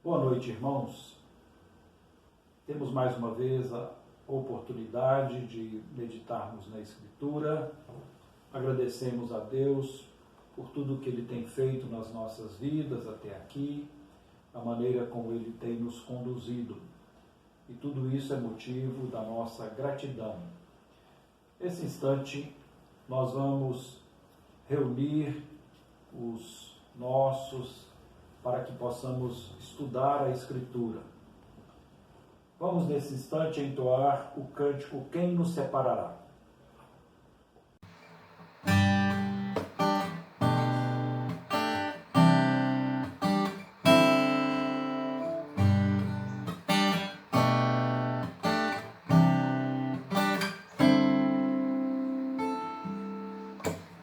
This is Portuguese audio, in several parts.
Boa noite, irmãos. Temos mais uma vez a oportunidade de meditarmos na Escritura. Agradecemos a Deus por tudo que Ele tem feito nas nossas vidas até aqui, a maneira como Ele tem nos conduzido. E tudo isso é motivo da nossa gratidão. Nesse instante, nós vamos reunir os nossos para que possamos estudar a Escritura. Vamos, nesse instante, entoar o cântico Quem nos separará?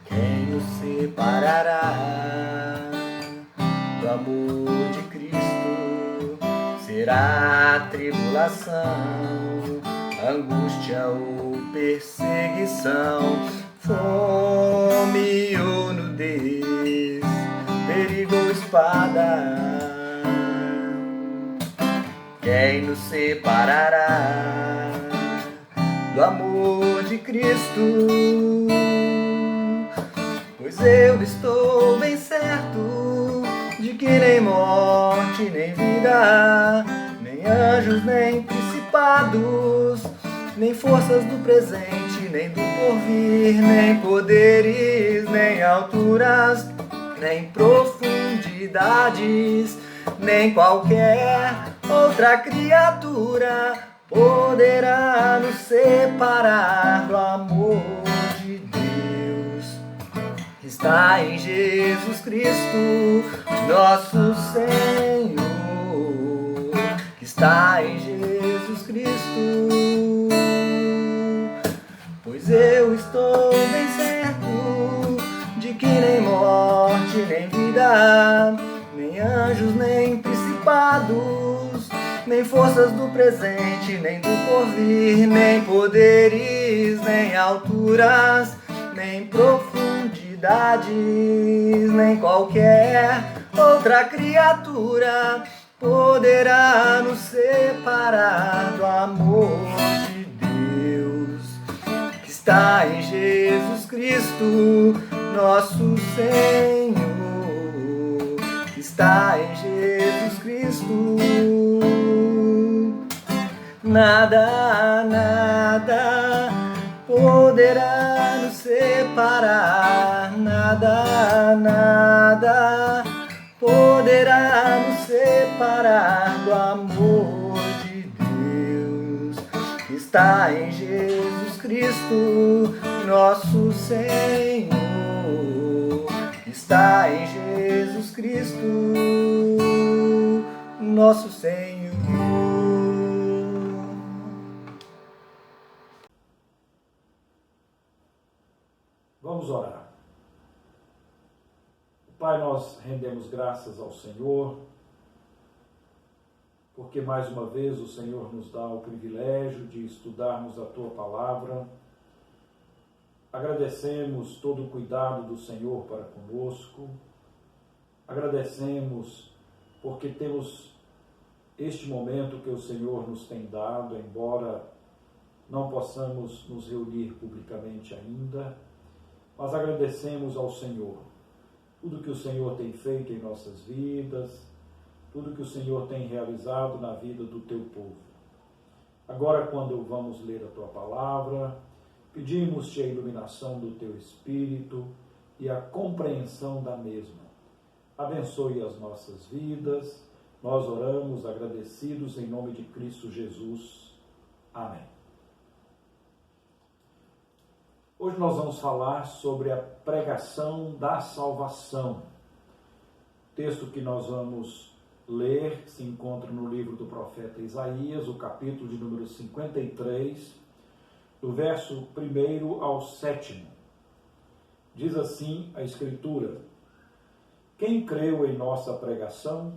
Quem nos separará do amor de Cristo? Será a tribulação, angústia ou perseguição, fome ou nudez, perigo ou espada? Quem nos separará do amor de Cristo? Pois eu estou bem certo de que nem morte, nem vida, nem anjos, nem principados, nem forças do presente, nem do porvir, nem poderes, nem alturas, nem profundidades, nem qualquer outra criatura poderá nos separar do amor de Deus. Está em Jesus Cristo, nosso Senhor, que está em Jesus Cristo. Pois eu estou bem certo de que nem morte, nem vida, nem anjos, nem principados, nem forças do presente, nem do porvir, nem poderes, nem alturas, nem profundidades, nem qualquer outra criatura poderá nos separar do amor de Deus, que está em Jesus Cristo, nosso Senhor, que está em Jesus Cristo. Nada, nada poderá nos separar, nada, nada poderá nos separar do amor de Deus, que está em Jesus Cristo, nosso Senhor, que está em Jesus Cristo, nosso Senhor. Vamos orar. Pai, nós rendemos graças ao Senhor, porque mais uma vez o Senhor nos dá o privilégio de estudarmos a Tua Palavra. Agradecemos todo o cuidado do Senhor para conosco. Agradecemos porque temos este momento que o Senhor nos tem dado, embora não possamos nos reunir publicamente ainda, mas agradecemos ao Senhor tudo que o Senhor tem feito em nossas vidas, tudo que o Senhor tem realizado na vida do Teu povo. Agora, quando vamos ler a Tua Palavra, pedimos-Te a iluminação do Teu Espírito e a compreensão da mesma. Abençoe as nossas vidas. Nós oramos agradecidos em nome de Cristo Jesus. Amém. Hoje nós vamos falar sobre a pregação da salvação. O texto que nós vamos ler se encontra no livro do profeta Isaías, o capítulo de número 53, do verso 1 ao 7. Diz assim a Escritura: Quem creu em nossa pregação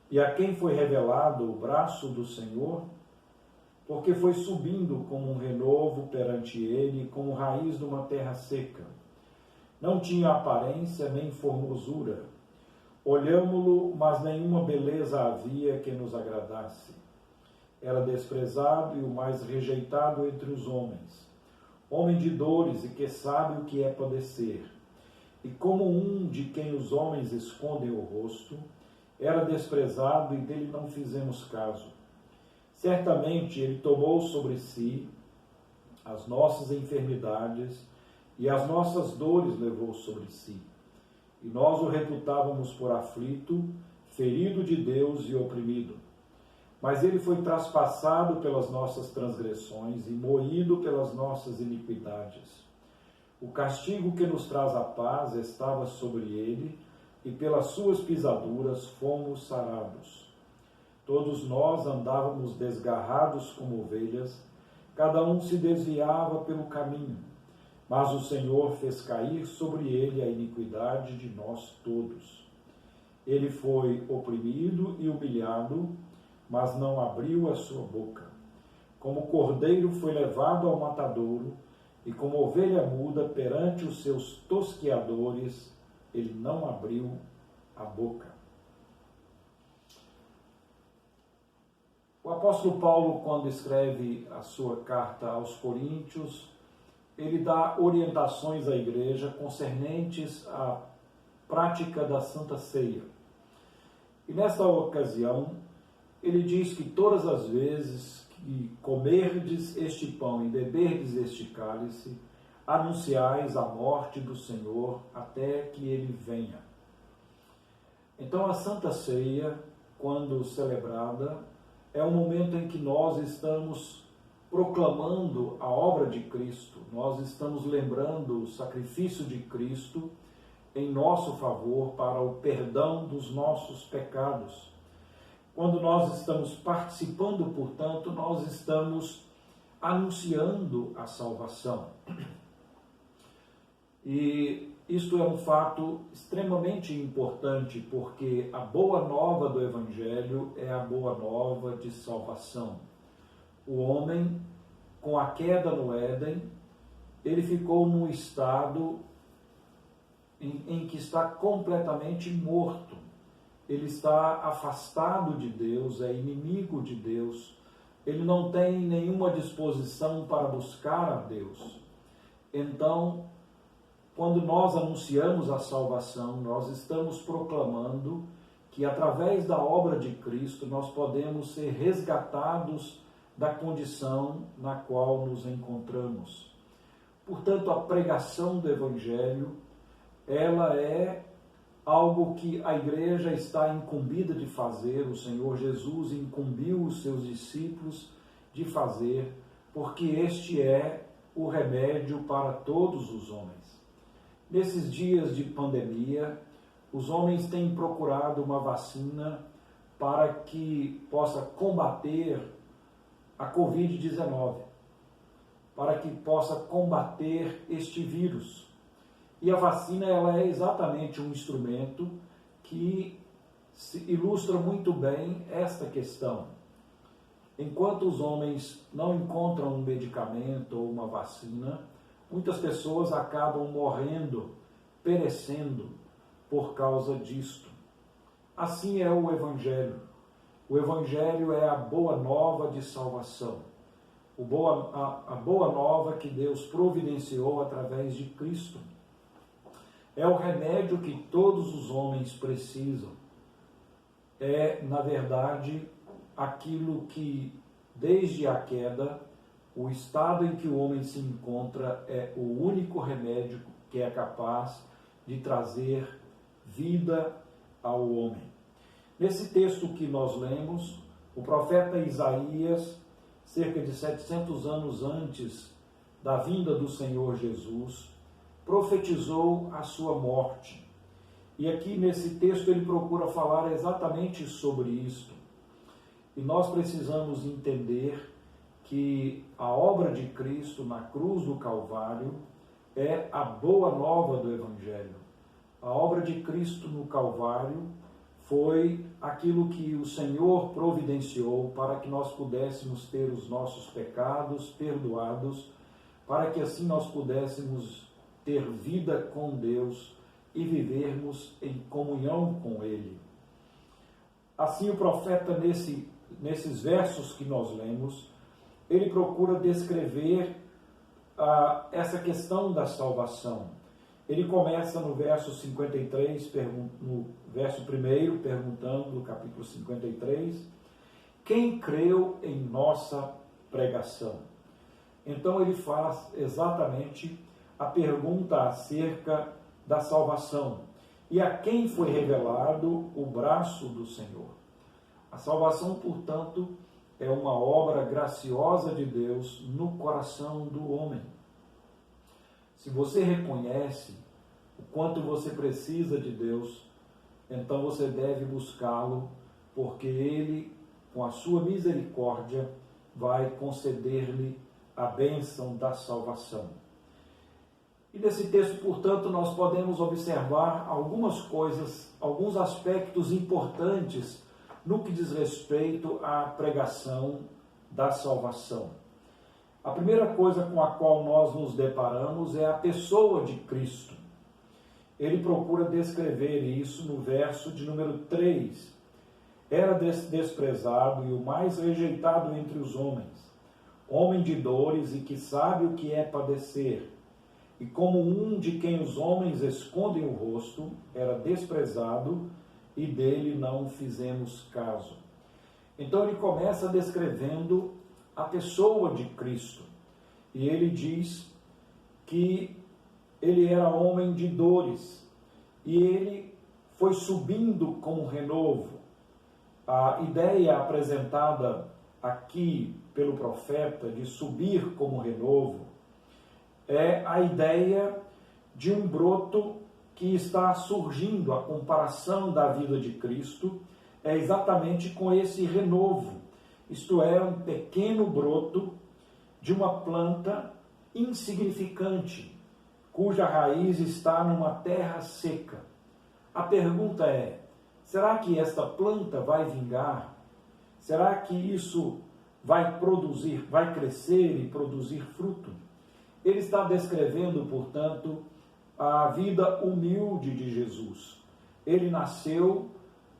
e a quem foi revelado o braço do Senhor? Porque foi subindo como um renovo perante ele, como raiz de uma terra seca. Não tinha aparência nem formosura. Olhámo-lo, mas nenhuma beleza havia que nos agradasse. Era desprezado e o mais rejeitado entre os homens, homem de dores e que sabe o que é padecer. E como um de quem os homens escondem o rosto, era desprezado e dele não fizemos caso. Certamente ele tomou sobre si as nossas enfermidades e as nossas dores levou sobre si. E nós o reputávamos por aflito, ferido de Deus e oprimido. Mas ele foi traspassado pelas nossas transgressões e moído pelas nossas iniquidades. O castigo que nos traz a paz estava sobre ele, e pelas suas pisaduras fomos sarados. Todos nós andávamos desgarrados como ovelhas, cada um se desviava pelo caminho, mas o Senhor fez cair sobre ele a iniquidade de nós todos. Ele foi oprimido e humilhado, mas não abriu a sua boca. Como cordeiro foi levado ao matadouro, e como ovelha muda perante os seus tosqueadores, ele não abriu a boca. O apóstolo Paulo, quando escreve a sua carta aos Coríntios, ele dá orientações à igreja concernentes à prática da Santa Ceia. E nesta ocasião, ele diz que todas as vezes que comerdes este pão e beberdes este cálice, anunciais a morte do Senhor até que ele venha. Então a Santa Ceia, quando celebrada, é um momento em que nós estamos proclamando a obra de Cristo, nós estamos lembrando o sacrifício de Cristo em nosso favor para o perdão dos nossos pecados. Quando nós estamos participando, portanto, nós estamos anunciando a salvação. E isto é um fato extremamente importante, porque a boa nova do Evangelho é a boa nova de salvação. O homem, com a queda no Éden, ele ficou num estado em que está completamente morto. Ele está afastado de Deus, é inimigo de Deus. Ele não tem nenhuma disposição para buscar a Deus. Então, quando nós anunciamos a salvação, nós estamos proclamando que através da obra de Cristo nós podemos ser resgatados da condição na qual nos encontramos. Portanto, a pregação do Evangelho, ela é algo que a igreja está incumbida de fazer, o Senhor Jesus incumbiu os seus discípulos de fazer, porque este é o remédio para todos os homens. Nesses dias de pandemia, os homens têm procurado uma vacina para que possa combater a Covid-19, para que possa combater este vírus. E a vacina, ela é exatamente um instrumento que ilustra muito bem esta questão. Enquanto os homens não encontram um medicamento ou uma vacina, muitas pessoas acabam morrendo, perecendo por causa disto. Assim é o Evangelho. O Evangelho é a boa nova de salvação. A boa nova que Deus providenciou através de Cristo. É o remédio que todos os homens precisam. É, na verdade, aquilo que, desde a queda, o estado em que o homem se encontra é o único remédio que é capaz de trazer vida ao homem. Nesse texto que nós lemos, o profeta Isaías, cerca de 700 anos antes da vinda do Senhor Jesus, profetizou a sua morte. E aqui nesse texto ele procura falar exatamente sobre isto. E nós precisamos entender que a obra de Cristo na cruz do Calvário é a boa nova do Evangelho. A obra de Cristo no Calvário foi aquilo que o Senhor providenciou para que nós pudéssemos ter os nossos pecados perdoados, para que assim nós pudéssemos ter vida com Deus e vivermos em comunhão com Ele. Assim, o profeta, nesses versos que nós lemos, ele procura descrever essa questão da salvação. Ele começa no verso 53, no verso 1, perguntando, no capítulo 53, quem creu em nossa pregação? Então ele faz exatamente a pergunta acerca da salvação e a quem foi revelado o braço do Senhor. A salvação, portanto, é uma obra graciosa de Deus no coração do homem. Se você reconhece o quanto você precisa de Deus, então você deve buscá-lo, porque Ele, com a sua misericórdia, vai conceder-lhe a bênção da salvação. E nesse texto, portanto, nós podemos observar algumas coisas, alguns aspectos importantes no que diz respeito à pregação da salvação. A primeira coisa com a qual nós nos deparamos é a pessoa de Cristo. Ele procura descrever isso no verso de número 3. Era desprezado e o mais rejeitado entre os homens, homem de dores e que sabe o que é padecer. E como um de quem os homens escondem o rosto, era desprezado e dele não fizemos caso. Então ele começa descrevendo a pessoa de Cristo. E ele diz que ele era homem de dores e ele foi subindo como renovo. A ideia apresentada aqui pelo profeta de subir como renovo é a ideia de um broto que está surgindo. A comparação da vida de Cristo é exatamente com esse renovo, isto é, um pequeno broto de uma planta insignificante, cuja raiz está numa terra seca. A pergunta é, será que esta planta vai vingar? Será que isso vai produzir, vai crescer e produzir fruto? Ele está descrevendo, portanto, a vida humilde de Jesus. Ele nasceu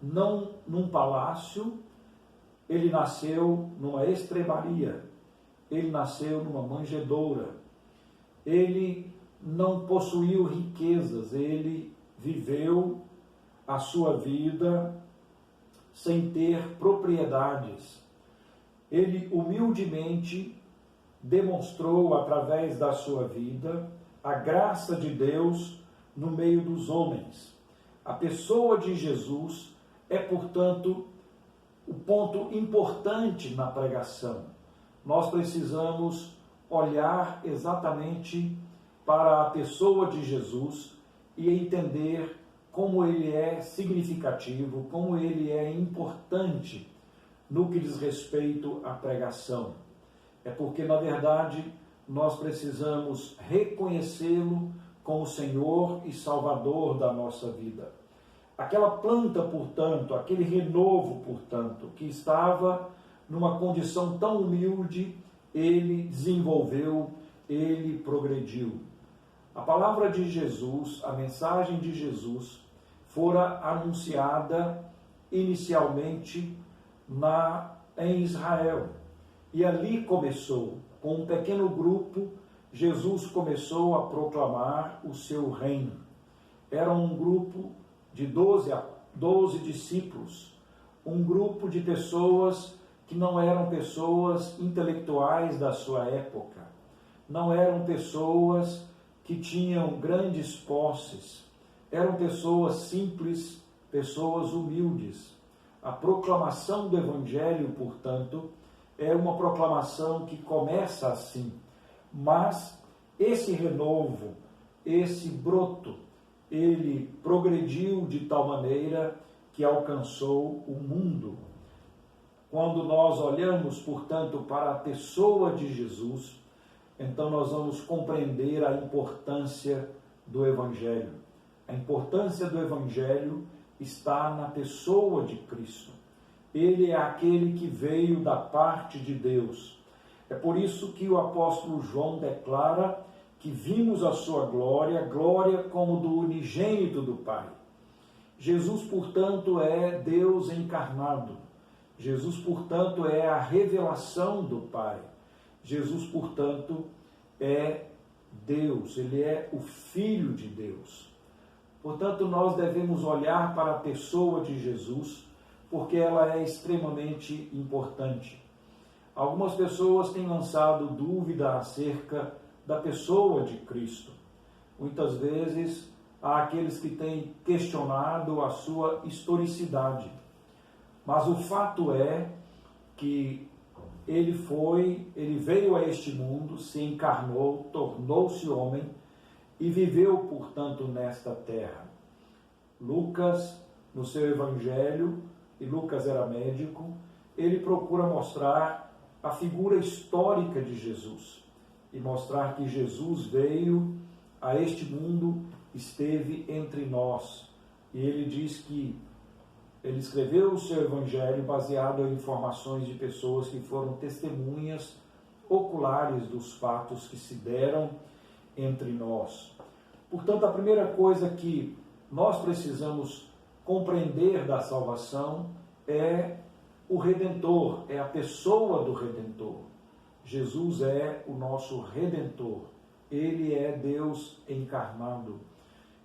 não num palácio, ele nasceu numa estrebaria, ele nasceu numa manjedoura, ele não possuiu riquezas, ele viveu a sua vida sem ter propriedades. Ele humildemente demonstrou através da sua vida a graça de Deus no meio dos homens. A pessoa de Jesus é, portanto, o ponto importante na pregação. Nós precisamos olhar exatamente para a pessoa de Jesus e entender como ele é significativo, como ele é importante no que diz respeito à pregação. É porque, na verdade, nós precisamos reconhecê-lo como Senhor e Salvador da nossa vida. Aquela planta, portanto, aquele renovo, portanto, que estava numa condição tão humilde, ele desenvolveu, ele progrediu. A palavra de Jesus, a mensagem de Jesus, fora anunciada inicialmente em Israel. E ali começou, com um pequeno grupo, Jesus começou a proclamar o seu reino. Era um grupo de 12 discípulos, um grupo de pessoas que não eram pessoas intelectuais da sua época, não eram pessoas que tinham grandes posses, eram pessoas simples, pessoas humildes. A proclamação do Evangelho, portanto, é uma proclamação que começa assim, mas esse renovo, esse broto, ele progrediu de tal maneira que alcançou o mundo. Quando nós olhamos, portanto, para a pessoa de Jesus, então nós vamos compreender a importância do Evangelho. A importância do Evangelho está na pessoa de Cristo. Ele é aquele que veio da parte de Deus. É por isso que o apóstolo João declara que vimos a sua glória, glória como do unigênito do Pai. Jesus, portanto, é Deus encarnado. Jesus, portanto, é a revelação do Pai. Jesus, portanto, é Deus, ele é o Filho de Deus. Portanto, nós devemos olhar para a pessoa de Jesus, porque ela é extremamente importante. Algumas pessoas têm lançado dúvida acerca da pessoa de Cristo. Muitas vezes há aqueles que têm questionado a sua historicidade. Mas o fato é que ele veio a este mundo, se encarnou, tornou-se homem e viveu, portanto, nesta terra. Lucas, no seu evangelho, e Lucas era médico, ele procura mostrar a figura histórica de Jesus e mostrar que Jesus veio a este mundo, esteve entre nós. E ele diz que ele escreveu o seu evangelho baseado em informações de pessoas que foram testemunhas oculares dos fatos que se deram entre nós. Portanto, a primeira coisa que nós precisamos compreender da salvação é o Redentor, é a pessoa do Redentor. Jesus é o nosso Redentor. Ele é Deus encarnado.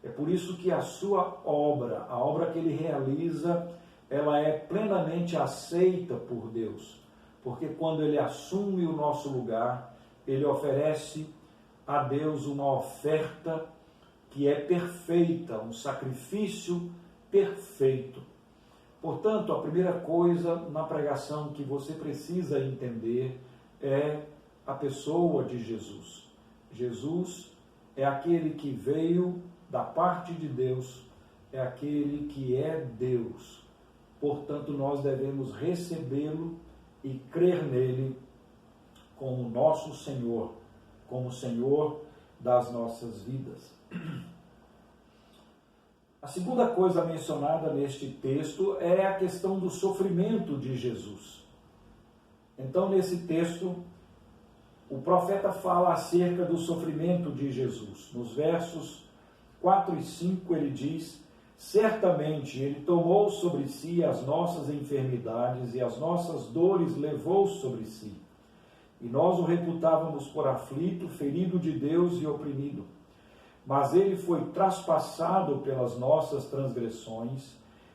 É por isso que a sua obra, a obra que ele realiza, ela é plenamente aceita por Deus. Porque quando ele assume o nosso lugar, ele oferece a Deus uma oferta que é perfeita, um sacrifício perfeito. Portanto, a primeira coisa na pregação que você precisa entender é a pessoa de Jesus. Jesus é aquele que veio da parte de Deus, é aquele que é Deus. Portanto, nós devemos recebê-lo e crer nele como nosso Senhor, como Senhor das nossas vidas. A segunda coisa mencionada neste texto é a questão do sofrimento de Jesus. Então, nesse texto, o profeta fala acerca do sofrimento de Jesus. Nos versos 4 e 5 ele diz: certamente ele tomou sobre si as nossas enfermidades e as nossas dores levou sobre si. E nós o reputávamos por aflito, ferido de Deus e oprimido. Mas ele foi traspassado pelas nossas transgressões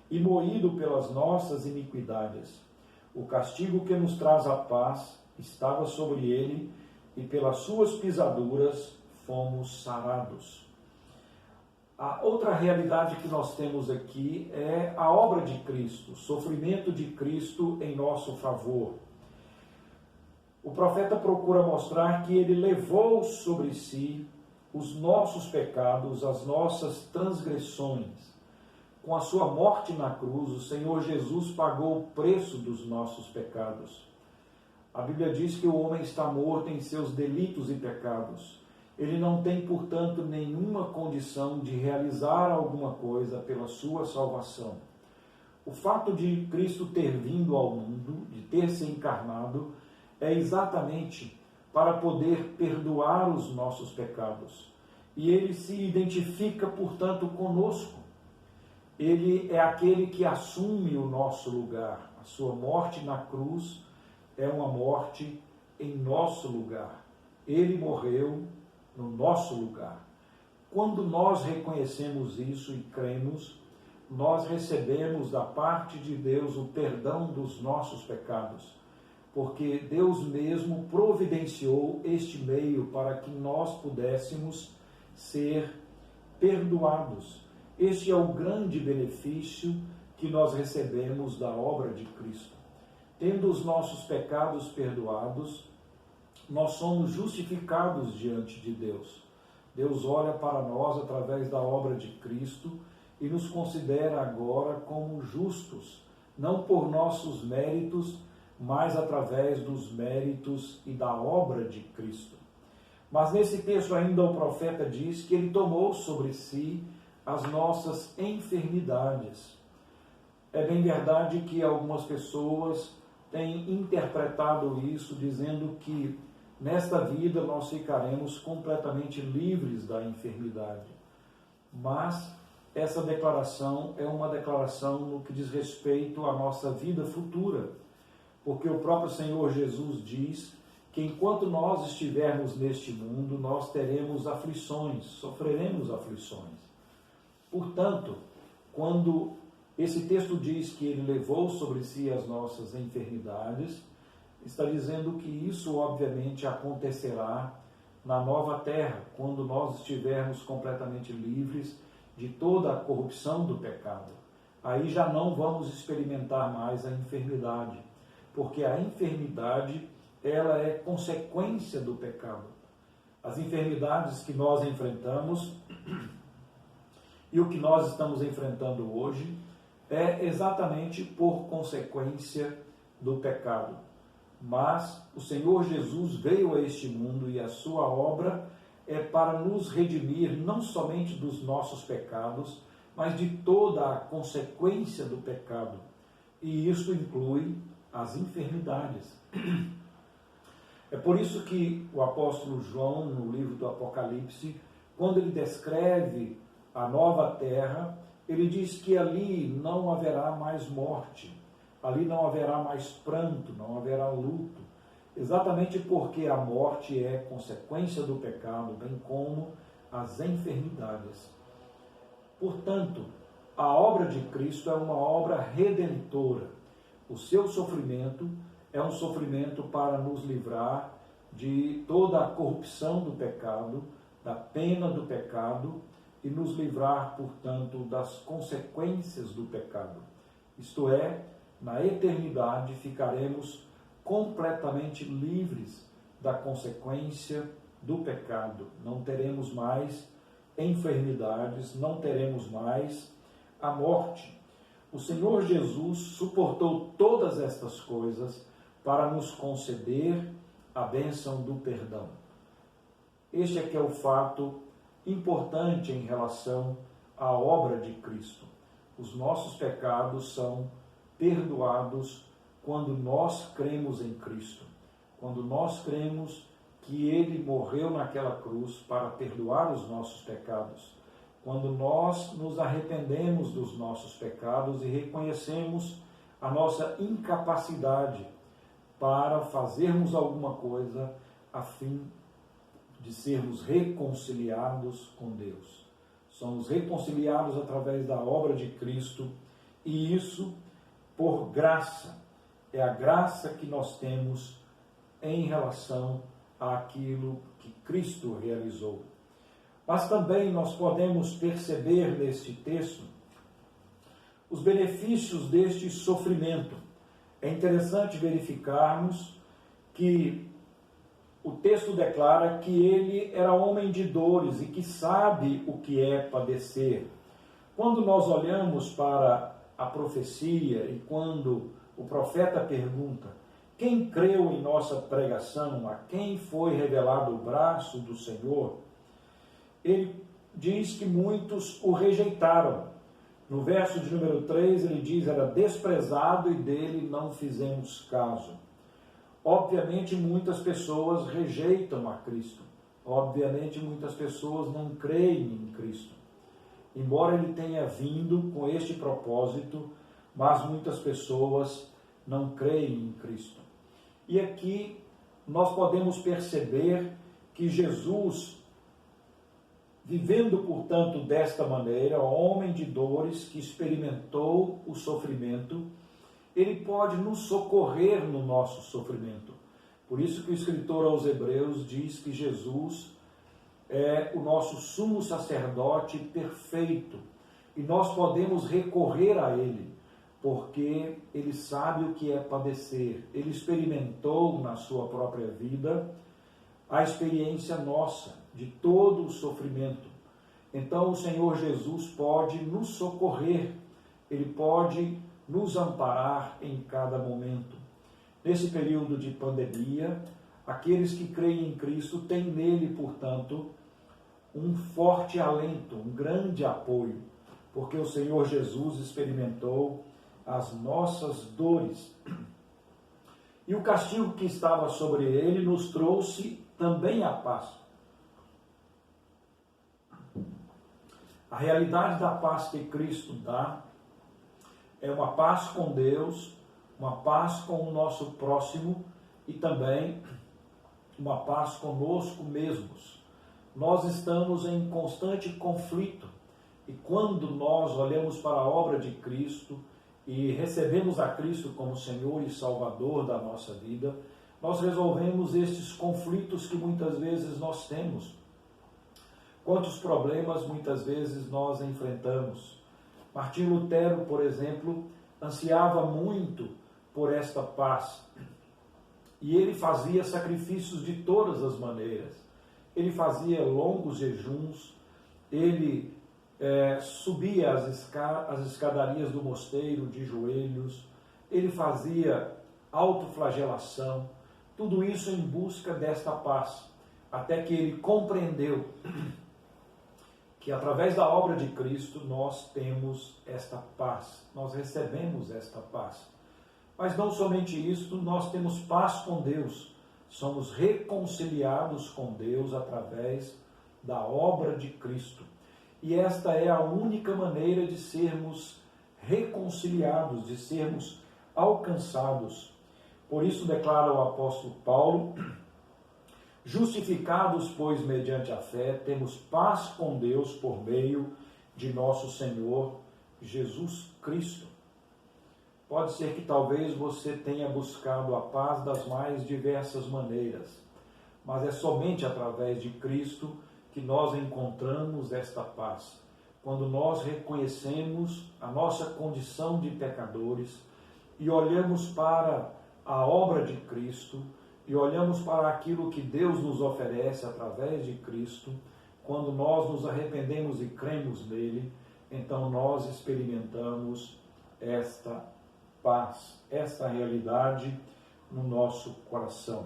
e moído pelas nossas iniquidades. O castigo que nos traz a paz estava sobre ele, e pelas suas pisaduras fomos sarados. A outra realidade que nós temos aqui é a obra de Cristo, o sofrimento de Cristo em nosso favor. O profeta procura mostrar que ele levou sobre si os nossos pecados, as nossas transgressões. Com a sua morte na cruz, o Senhor Jesus pagou o preço dos nossos pecados. A Bíblia diz que o homem está morto em seus delitos e pecados. Ele não tem, portanto, nenhuma condição de realizar alguma coisa pela sua salvação. O fato de Cristo ter vindo ao mundo, de ter se encarnado, é exatamente para poder perdoar os nossos pecados. E ele se identifica, portanto, conosco. Ele é aquele que assume o nosso lugar. A sua morte na cruz é uma morte em nosso lugar. Ele morreu no nosso lugar. Quando nós reconhecemos isso e cremos, nós recebemos da parte de Deus o perdão dos nossos pecados, porque Deus mesmo providenciou este meio para que nós pudéssemos ser perdoados. Este é o grande benefício que nós recebemos da obra de Cristo. Tendo os nossos pecados perdoados, nós somos justificados diante de Deus. Deus olha para nós através da obra de Cristo e nos considera agora como justos, não por nossos méritos, mas através dos méritos e da obra de Cristo. Mas nesse texto ainda o profeta diz que ele tomou sobre si as nossas enfermidades. É bem verdade que algumas pessoas têm interpretado isso dizendo que nesta vida nós ficaremos completamente livres da enfermidade. Mas essa declaração é uma declaração no que diz respeito à nossa vida futura, porque o próprio Senhor Jesus diz que enquanto nós estivermos neste mundo, nós teremos aflições, sofreremos aflições. Portanto, quando esse texto diz que ele levou sobre si as nossas enfermidades, está dizendo que isso obviamente acontecerá na nova terra, quando nós estivermos completamente livres de toda a corrupção do pecado. Aí já não vamos experimentar mais a enfermidade, porque a enfermidade, ela é consequência do pecado. As enfermidades que nós enfrentamos e o que nós estamos enfrentando hoje é exatamente por consequência do pecado. Mas o Senhor Jesus veio a este mundo e a sua obra é para nos redimir não somente dos nossos pecados, mas de toda a consequência do pecado. E isso inclui as enfermidades. É por isso que o apóstolo João, no livro do Apocalipse, quando ele descreve a nova terra, ele diz que ali não haverá mais morte, ali não haverá mais pranto, não haverá luto, exatamente porque a morte é consequência do pecado, bem como as enfermidades. Portanto, a obra de Cristo é uma obra redentora. O seu sofrimento é um sofrimento para nos livrar de toda a corrupção do pecado, da pena do pecado, e nos livrar, portanto, das consequências do pecado. Isto é, na eternidade ficaremos completamente livres da consequência do pecado. Não teremos mais enfermidades, não teremos mais a morte. O Senhor Jesus suportou todas estas coisas para nos conceder a bênção do perdão. Este é que é o fato importante em relação à obra de Cristo. Os nossos pecados são perdoados quando nós cremos em Cristo. Quando nós cremos que Ele morreu naquela cruz para perdoar os nossos pecados. Quando nós nos arrependemos dos nossos pecados e reconhecemos a nossa incapacidade para fazermos alguma coisa a fim de sermos reconciliados com Deus. Somos reconciliados através da obra de Cristo e isso por graça. É a graça que nós temos em relação àquilo que Cristo realizou. Mas também nós podemos perceber neste texto os benefícios deste sofrimento. É interessante verificarmos que o texto declara que ele era homem de dores e que sabe o que é padecer. Quando nós olhamos para a profecia e quando o profeta pergunta: quem creu em nossa pregação? A quem foi revelado o braço do Senhor? Ele diz que muitos o rejeitaram. No verso de número 3 ele diz: era desprezado e dele não fizemos caso. Obviamente muitas pessoas rejeitam a Cristo. Obviamente muitas pessoas não creem em Cristo. Embora ele tenha vindo com este propósito, mas muitas pessoas não creem em Cristo. E aqui nós podemos perceber que Jesus, vivendo, portanto, desta maneira, homem de dores que experimentou o sofrimento, ele pode nos socorrer no nosso sofrimento. Por isso que o escritor aos Hebreus diz que Jesus é o nosso sumo sacerdote perfeito. E nós podemos recorrer a ele, porque ele sabe o que é padecer. Ele experimentou na sua própria vida a experiência nossa de todo o sofrimento. Então o Senhor Jesus pode nos socorrer, ele pode nos amparar em cada momento. Nesse período de pandemia, aqueles que creem em Cristo têm nele, portanto, um forte alento, um grande apoio, porque o Senhor Jesus experimentou as nossas dores. E o castigo que estava sobre ele nos trouxe também a paz. A realidade da paz que Cristo dá é uma paz com Deus, uma paz com o nosso próximo e também uma paz conosco mesmos. Nós estamos em constante conflito e quando nós olhamos para a obra de Cristo e recebemos a Cristo como Senhor e Salvador da nossa vida, nós resolvemos estes conflitos que muitas vezes nós temos. Quantos problemas muitas vezes nós enfrentamos. Martinho Lutero, por exemplo, ansiava muito por esta paz. E ele fazia sacrifícios de todas as maneiras. Ele fazia longos jejuns, ele subia as escadarias do mosteiro de joelhos, ele fazia autoflagelação, tudo isso em busca desta paz, até que ele compreendeu que através da obra de Cristo nós temos esta paz, nós recebemos esta paz. Mas não somente isso, nós temos paz com Deus, somos reconciliados com Deus através da obra de Cristo. E esta é a única maneira de sermos reconciliados, de sermos alcançados. Por isso declara o apóstolo Paulo: justificados, pois, mediante a fé, temos paz com Deus por meio de nosso Senhor Jesus Cristo. Pode ser que talvez você tenha buscado a paz das mais diversas maneiras, mas é somente através de Cristo que nós encontramos esta paz. Quando nós reconhecemos a nossa condição de pecadores e olhamos para a obra de Cristo, e olhamos para aquilo que Deus nos oferece através de Cristo, quando nós nos arrependemos e cremos nele, então nós experimentamos esta paz, esta realidade no nosso coração.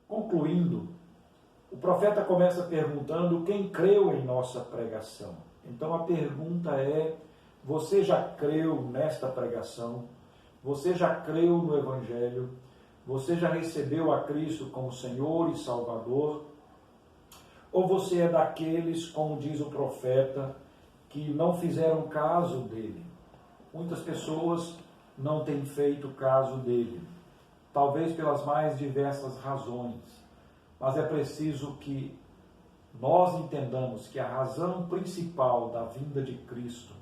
Concluindo, o profeta começa perguntando quem creu em nossa pregação. Então a pergunta é: você já creu nesta pregação? Você já creu no Evangelho? Você já recebeu a Cristo como Senhor e Salvador? Ou você é daqueles, como diz o profeta, que não fizeram caso dele? Muitas pessoas não têm feito caso dele, talvez pelas mais diversas razões, mas é preciso que nós entendamos que a razão principal da vinda de Cristo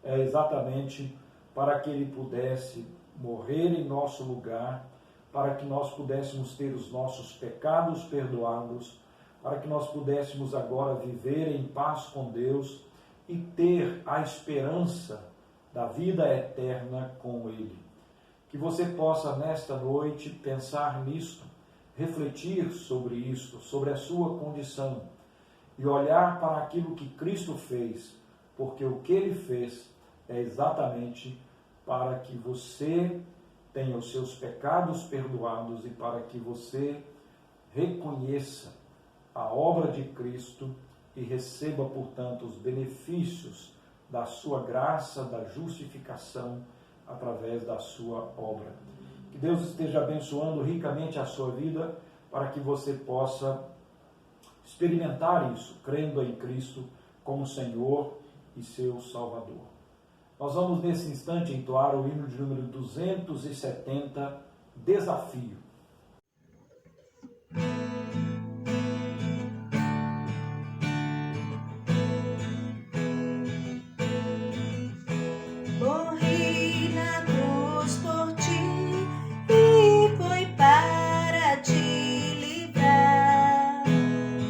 é exatamente para que ele pudesse morrer em nosso lugar, para que nós pudéssemos ter os nossos pecados perdoados, para que nós pudéssemos agora viver em paz com Deus e ter a esperança da vida eterna com Ele. Que você possa, nesta noite, pensar nisto, refletir sobre isto, sobre a sua condição, e olhar para aquilo que Cristo fez, porque o que Ele fez é exatamente para que você tenha os seus pecados perdoados e para que você reconheça a obra de Cristo e receba, portanto, os benefícios da sua graça, da justificação através da sua obra. Que Deus esteja abençoando ricamente a sua vida para que você possa experimentar isso, crendo em Cristo como Senhor e seu Salvador. Nós vamos nesse instante entoar o hino de número 270, Desafio. Morri na cruz por ti e foi para te livrar.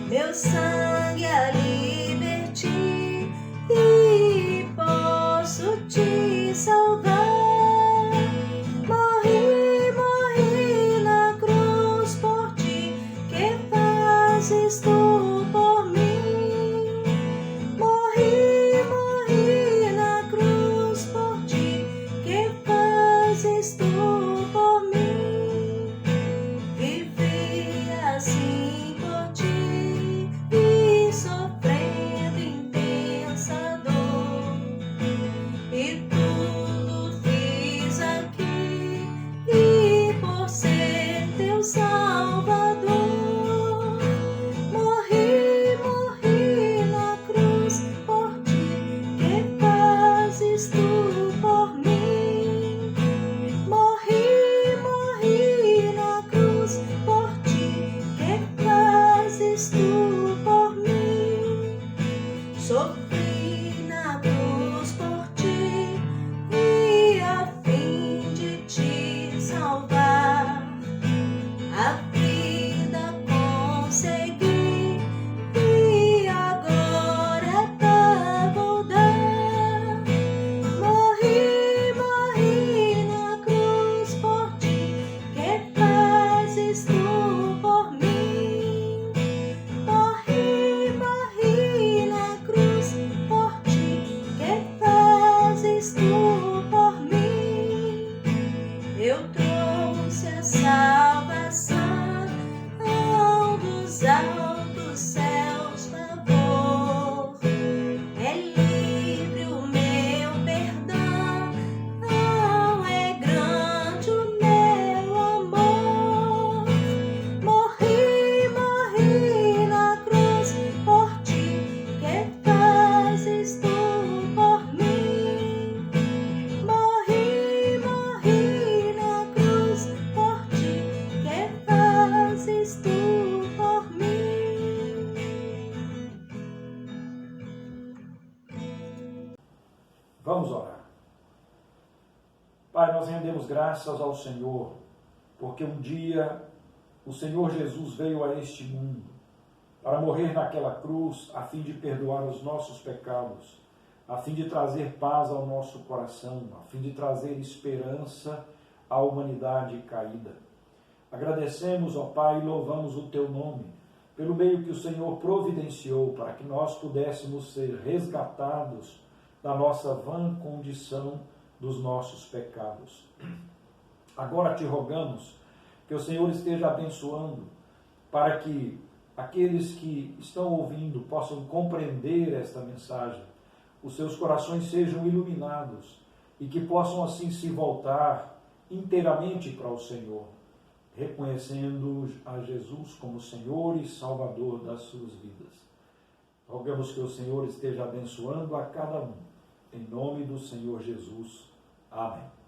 Meu sangue ali verti e posso te salvar. Morri na trouxe a salvação dos altos céus, favor. É livre o meu perdão, não é grande o meu amor. Morri, morri na cruz por ti, que fazes tu por mim. Morri, morri na cruz por ti, que fazes tu por mim. Vamos orar. Pai, nós rendemos graças ao Senhor, porque um dia o Senhor Jesus veio a este mundo para morrer naquela cruz, a fim de perdoar os nossos pecados, a fim de trazer paz ao nosso coração, a fim de trazer esperança à humanidade caída. Agradecemos, ó Pai, e louvamos o Teu nome, pelo meio que o Senhor providenciou para que nós pudéssemos ser resgatados da nossa vã condição dos nossos pecados. Agora te rogamos que o Senhor esteja abençoando para que aqueles que estão ouvindo possam compreender esta mensagem, os seus corações sejam iluminados e que possam assim se voltar inteiramente para o Senhor, reconhecendo a Jesus como Senhor e Salvador das suas vidas. Rogamos que o Senhor esteja abençoando a cada um. Em nome do Senhor Jesus. Amém.